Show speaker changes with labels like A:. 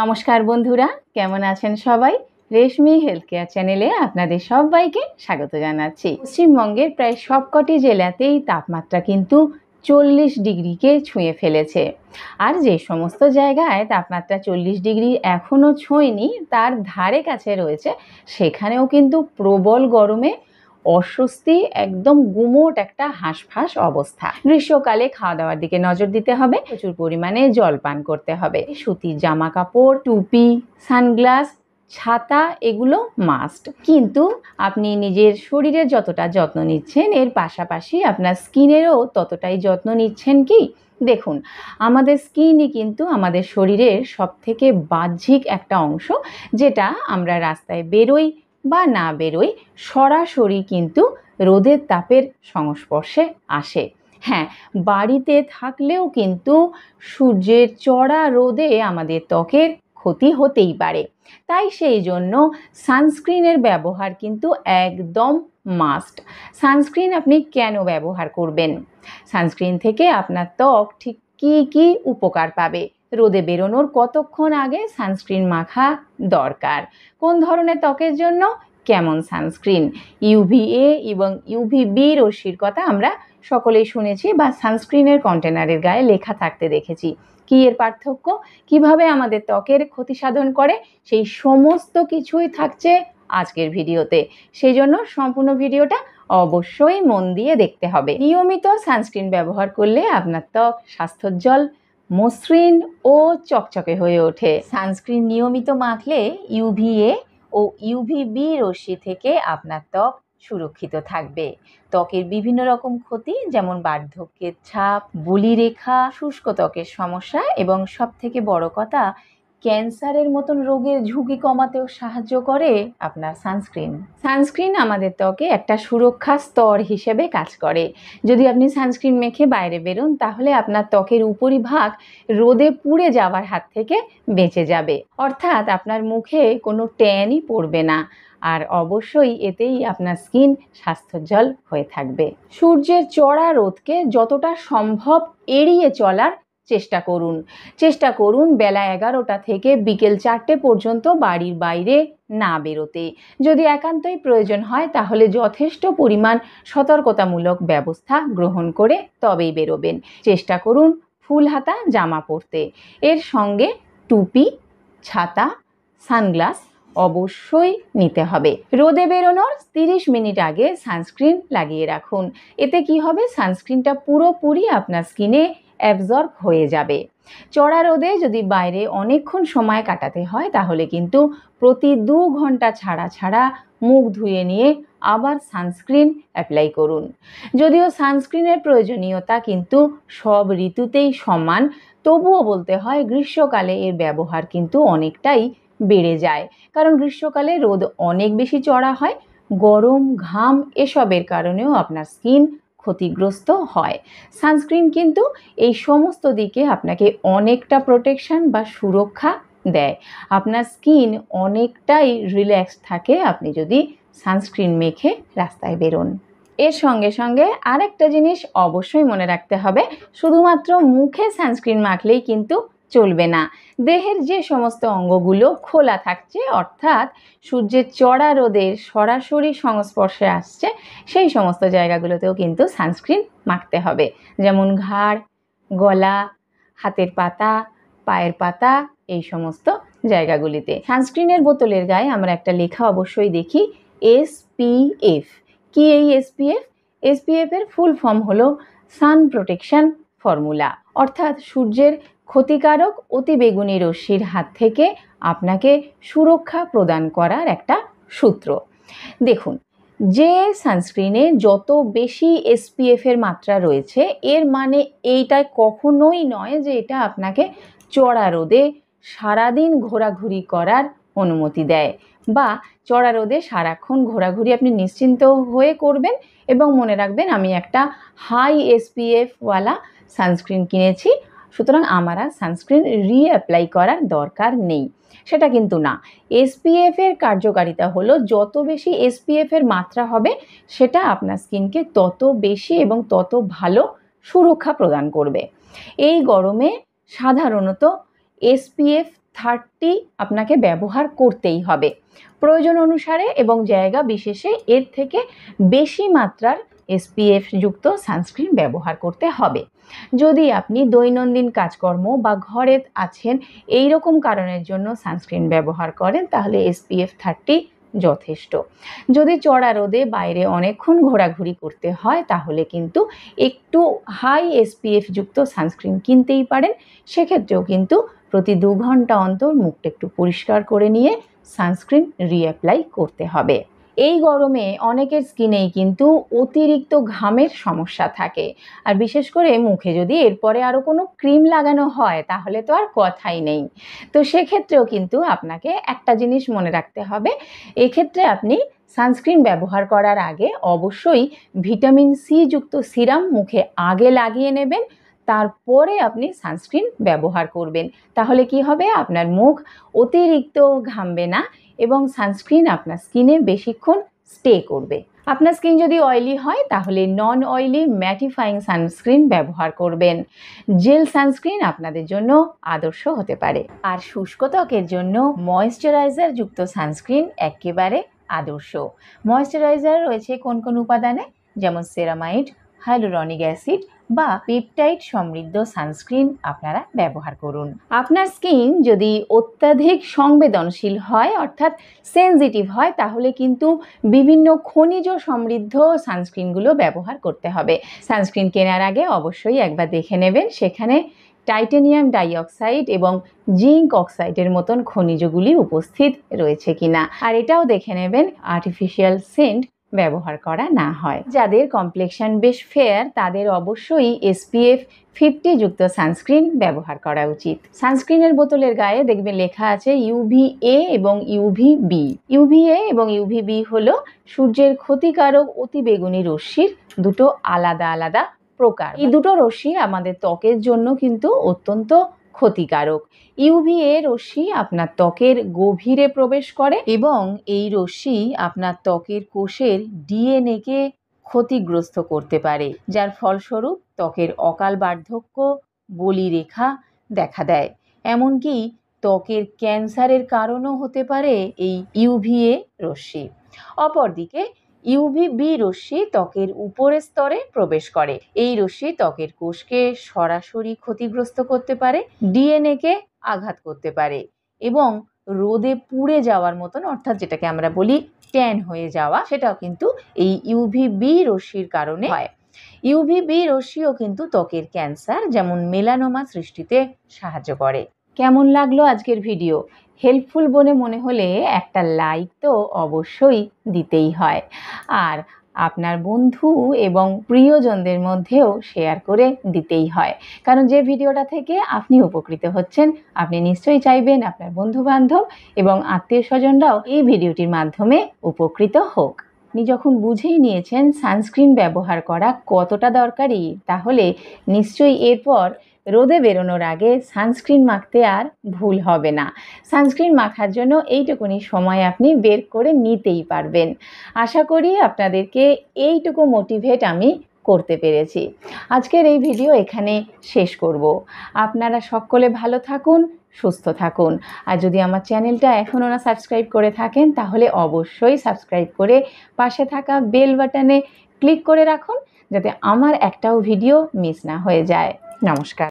A: নমস্কার বন্ধুরা, কেমন আছেন সবাই? রেশমি হেলথ কেয়ার চ্যানেলে আপনাদের সবাইকে স্বাগত জানাচ্ছি। পশ্চিমবঙ্গের প্রায় সবকটি জেলাতেই তাপমাত্রা কিন্তু 40 ডিগ্রিকে ছুঁয়ে ফেলেছে। আর যে সমস্ত জায়গায় তাপমাত্রা 40 ডিগ্রি এখনও ছোঁয়নি, তার ধারে কাছে রয়েছে, সেখানেও কিন্তু প্রবল গরমে অস্বস্তি, একদম গুমোট একটা হাঁসফাঁস অবস্থা। গ্রীষ্মকালে খাওয়া দাওয়ার দিকে নজর দিতে হবে, প্রচুর পরিমাণে জল পান করতে হবে, সুতির জামা কাপড়, টুপি, সানগ্লাস, ছাতা এগুলো মাস্ট। কিন্তু আপনি নিজের শরীরের যতটা যত্ন নিচ্ছেন, এর পাশাপাশি আপনার স্কিনেরও ততটাই যত্ন নিচ্ছেন কি? দেখুন, আমাদের স্কিনই কিন্তু আমাদের শরীরের সবথেকে বাহ্যিক একটা অংশ, যেটা আমরা রাস্তায় বেরোই বা না বেরোই সরাসরি কিন্তু রোদের তাপের সংস্পর্শে আসে। হ্যাঁ, বাড়িতে থাকলেও কিন্তু সূর্যের চড়া রোদে আমাদের ত্বকের ক্ষতি হতেই পারে। তাই সেই জন্য সানস্ক্রিনের ব্যবহার কিন্তু একদম মাস্ট। সানস্ক্রিন আপনি কেন ব্যবহার করবেন? সানস্ক্রিন থেকে আপনার ত্বক ঠিক কী কী উপকার পাবে? রোদে বেরোনোর কতক্ষণ আগে সানস্ক্রিন মাখা দরকার? কোন ধরনের ত্বকের জন্য কেমন সানস্ক্রিন? ইউভিএ এবং ইউভিবি রশ্মির কথা আমরা সকলেই শুনেছি বা সানস্ক্রিনের কন্টেনারের গায়ে লেখা থাকতে দেখেছি। কী এর পার্থক্য? কিভাবে আমাদের ত্বকের ক্ষতি সাধন করে? সেই সমস্ত কিছুই থাকছে আজকের ভিডিওতে। সেই জন্য সম্পূর্ণ ভিডিওটা অবশ্যই মন দিয়ে দেখতে হবে। নিয়মিত সানস্ক্রিন ব্যবহার করলে আপনার ত্বক স্বাস্থ্যোজ্জ্বল, মসৃণ ও চকচকে হয়ে ওঠে। সানস্ক্রিন নিয়মিত মাখলে ইউভিএ ও ইউভিবি রশ্মি থেকে আপনার ত্বক সুরক্ষিত থাকবে। ত্বকের বিভিন্ন রকম ক্ষতি, যেমন বার্ধক্যের ছাপ, বলিরেখা, শুষ্ক ত্বকের সমস্যা এবং সবথেকে বড় কথা, ক্যান্সারের মতন রোগের ঝুঁকি কমাতেও সাহায্য করে আপনার সানস্ক্রিন। সানস্ক্রিন আমাদের ত্বকে একটা সুরক্ষা স্তর হিসেবে কাজ করে। যদি আপনি সানস্ক্রিন মেখে বাইরে বেরোন, তাহলে আপনার ত্বকের উপরিভাগ রোদে পুড়ে যাওয়ার হাত থেকে বেঁচে যাবে। অর্থাৎ আপনার মুখে কোনো ট্যানই পড়বে না, আর অবশ্যই এতেই আপনার স্কিন স্বাস্থ্যোজ্জ্বল হয়ে থাকবে। সূর্যের চড়া রোদকে যতটা সম্ভব এড়িয়ে চলার চেষ্টা করুন বেলা 11টা থেকে বিকেল 4টে পর্যন্ত বাড়ির বাইরে না বেরোতে। যদি একান্তই প্রয়োজন হয়, তাহলে যথেষ্ট পরিমাণ সতর্কতামূলক ব্যবস্থা গ্রহণ করে তবেই বেরোবেন। চেষ্টা করুন ফুল হাতা জামা পরতে। এর সঙ্গে টুপি, ছাতা, সানগ্লাস অবশ্যই নিতে হবে। রোদে বেরোনোর 30 মিনিট আগে সানস্ক্রিন লাগিয়ে রাখুন। এতে কি হবে? সানস্ক্রিনটা পুরোপুরি আপনার স্কিনে অ্যাবজর্ব হয়ে যাবে। চড়া রোদে যদি বাইরে অনেকক্ষণ সময় কাটাতে হয়, তাহলে কিন্তু প্রতি 2 ঘন্টা ছাড়া ছাড়া মুখ ধুয়ে নিয়ে আবার সানস্ক্রিন অ্যাপ্লাই করুন। যদিও সানস্ক্রিনের প্রয়োজনীয়তা কিন্তু সব ঋতুতেই সমান, তবুও বলতে হয় গ্রীষ্মকালে এর ব্যবহার কিন্তু অনেকটাই বেড়ে যায়। কারণ গ্রীষ্মকালে রোদ অনেক বেশি চড়া হয়, গরম, ঘাম এসবের কারণেও আপনার স্কিন ক্ষতিগ্রস্ত হয়। সানস্ক্রিন কিন্তু এই সমস্ত দিকে আপনাকে অনেকটা প্রোটেকশন বা সুরক্ষা দেয়। আপনার স্কিন অনেকটাই রিল্যাক্স থাকে আপনি যদি সানস্ক্রিন মেখে রাস্তায় বেরোন। এর সঙ্গে সঙ্গে আরেকটা জিনিস অবশ্যই মনে রাখতে হবে, শুধুমাত্র মুখে সানস্ক্রিন মাখলেই কিন্তু চলবে না। দেহের যে সমস্ত অঙ্গগুলো খোলা থাকছে, অর্থাৎ সূর্যের চড়া রোদের সরাসরি সংস্পর্শে আসছে, সেই সমস্ত জায়গাগুলোতেও কিন্তু সানস্ক্রিন মাখতে হবে। যেমন ঘাড়, গলা, হাতের পাতা, পায়ের পাতা, এই সমস্ত জায়গাগুলিতে। সানস্ক্রিনের বোতলের গায়ে আমরা একটা লেখা অবশ্যই দেখি, SPF। কি এই SPF? SPF এর ফুল ফর্ম হলো সান প্রোটেকশন ফর্মুলা, অর্থাৎ সূর্যের ক্ষতিকারক অতিবেগুনি রশ্মির হাত থেকে আপনাকে সুরক্ষা প্রদান করার একটা সূত্র। দেখুন, যে সানস্ক্রিনে যত বেশি SPF এর মাত্রা রয়েছে, এর মানে এইটাই কখনোই নয় যে এটা আপনাকে চড়া রোদে সারাদিন ঘোরাঘুরি করার অনুমতি দেয়, বা চড়া রোদে সারাক্ষণ ঘোরাঘুরি আপনি নিশ্চিন্ত হয়ে করবেন এবং মনে রাখবেন আমি একটা হাই SPF ওয়ালা সানস্ক্রিন কিনেছি, সুতরাং আমার আর সানস্ক্রিন রিঅ্যাপ্লাই করার দরকার নেই। সেটা কিন্তু না। SPF এর কার্যকারিতা হলো, যত বেশি SPF এর মাত্রা হবে, সেটা আপনার স্কিনকে তত বেশি এবং তত ভালো সুরক্ষা প্রদান করবে। এই গরমে সাধারণত SPF 30 আপনাকে ব্যবহার করতেই হবে। প্রয়োজন অনুসারে এবং জায়গা বিশেষে এর থেকে বেশি মাত্রার SPF যুক্ত সানস্ক্রিন ব্যবহার করতে হবে। যদি আপনি দৈনন্দিন কাজকর্ম বা ঘরে আছেন এই রকম কারণের জন্য সানস্ক্রিন ব্যবহার করেন তাহলে SPF 30 যথেষ্ট। যদি চড়া রোদে বাইরে অনেকক্ষণ ঘোরাঘুরি করতে হয় তাহলে কিন্তু একটু হাই SPF যুক্ত সানস্ক্রিন কিনতেই পারেন। সেক্ষেত্রেও কিন্তু প্রতি 2 ঘন্টা অন্তর মুখটা একটু পরিষ্কার করে নিয়ে সানস্ক্রিন রিঅ্যাপ্লাই করতে হবে। এই গরমে অনেকের স্কিনেই কিন্তু অতিরিক্ত ঘামের সমস্যা থাকে, আর বিশেষ করে মুখে যদি এরপরে আরও কোনো ক্রিম লাগানো হয় তাহলে তো আর কথাই নেই। তো সেক্ষেত্রেও কিন্তু আপনাকে একটা জিনিস মনে রাখতে হবে, এক্ষেত্রে আপনি সানস্ক্রিন ব্যবহার করার আগে অবশ্যই ভিটামিন সি যুক্ত সিরাম মুখে আগে লাগিয়ে নেবেন, তারপরে আপনি সানস্ক্রিন ব্যবহার করবেন। তাহলে কি হবে, আপনার মুখ অতিরিক্ত ঘামবে না এবং সানস্ক্রিন আপনার স্কিনে বেশিক্ষণ স্টে করবে। আপনার স্কিন যদি অয়েলি হয় তাহলে নন অয়েলি ম্যাটিফাইং সানস্ক্রিন ব্যবহার করবেন। জেল সানস্ক্রিন আপনাদের জন্য আদর্শ হতে পারে। আর শুষ্ক ত্বকের জন্য ময়েশ্চারাইজার যুক্ত সানস্ক্রিন একেবারে আদর্শ। ময়েশ্চারাইজার রয়েছে কোন কোন উপাদানে, যেমন সেরামাইড, হাইলুরনিক অ্যাসিড বা পেপটাইড সমৃদ্ধ সানস্ক্রিন আপনারা ব্যবহার করুন। আপনার স্কিন যদি অত্যাধিক সংবেদনশীল হয় অর্থাৎ সেনজিটিভ হয় তাহলে কিন্তু বিভিন্ন খনিজ সমৃদ্ধ সানস্ক্রিনগুলো ব্যবহার করতে হবে। সানস্ক্রিন কেনার আগে অবশ্যই একবার দেখে নেবেন সেখানে টাইটানিয়াম ডাইঅক্সাইড এবং জিঙ্ক অক্সাইডের মতন খনিজগুলি উপস্থিত রয়েছে কিনা, আর এটাও দেখে নেবেন আর্টিফিশিয়াল সেন্ট ব্যবহার করা না হয়। যাদের কমপ্লেকশন বেশ ফেয়ার তাদের অবশ্যই SPF 50 যুক্ত সানস্ক্রিন ব্যবহার করা উচিত। সানস্ক্রিনের বোতলের গায়ে দেখবেন লেখা আছে UVA এবং UVB। UVA এবং UVB হলো সূর্যের ক্ষতিকারক অতিবেগুনি রশ্মির দুটো আলাদা আলাদা প্রকার। এই দুটো রশ্মি আমাদের ত্বকের জন্য কিন্তু অত্যন্ত ক্ষতিকারক। UVA রশ্মি আপনার ত্বকের গভীরে প্রবেশ করে এবং এই রশ্মি আপনার ত্বকের কোষের DNA কে ক্ষতিগ্রস্ত করতে পারে, যার ফলস্বরূপ ত্বকের অকাল বার্ধক্য, বলিরেখা দেখা দেয়। এমনকি ত্বকের ক্যান্সারের কারণও হতে পারে এই UVA রশ্মি। অপরদিকে UVB রশ্মি ত্বকের উপরের স্তরে প্রবেশ করে। এই রশ্মি ত্বকের কোষকে সরাসরি ক্ষতিগ্রস্ত করতে পারে, DNA কে আঘাত করতে পারে এবং রোদে পুড়ে যাওয়ার মতন, অর্থাৎ যেটাকে আমরা বলি ট্যান হয়ে যাওয়া, সেটাও কিন্তু এই UVB রশ্মির কারণে হয়। UVB রশ্মিও কিন্তু ত্বকের ক্যান্সার যেমন মেলানোমা সৃষ্টিতে সাহায্য করে। কেমন লাগলো আজকের ভিডিও? হেল্পফুল বলে মনে হলে একটা লাইক তো অবশ্যই দিতেই হয়, আর আপনার বন্ধু এবং প্রিয়জনদের মধ্যেও শেয়ার করে দিতেই হয়, কারণ যে ভিডিওটা থেকে আপনি উপকৃত হচ্ছেন আপনি নিশ্চয়ই চাইবেন আপনার বন্ধুবান্ধব এবং আত্মীয় স্বজনরাও এই ভিডিওটির মাধ্যমে উপকৃত হোক। আপনি যখন বুঝেই নিয়েছেন সানস্ক্রিন ব্যবহার করা কতটা দরকারি, তাহলে নিশ্চয়ই এরপর রোদে বেরোনোর আগে সানস্ক্রিন মাখতে আর ভুল হবে না। সানস্ক্রিন মাখার জন্য এইটুকুনি সময় আপনি বের করে নিতেই পারবেন। আশা করি আপনাদেরকে এইটুকু মোটিভেট আমি করতে পেরেছি। আজকের এই ভিডিও এখানে শেষ করব। আপনারা সকলে ভালো থাকুন, সুস্থ থাকুন। আর যদি আমার চ্যানেলটা এখনও না সাবস্ক্রাইব করে থাকেন তাহলে অবশ্যই সাবস্ক্রাইব করে পাশে থাকা বেল বাটনে ক্লিক করে রাখুন যাতে আমার একটাও ভিডিও মিস না হয়ে যায়। নমস্কার।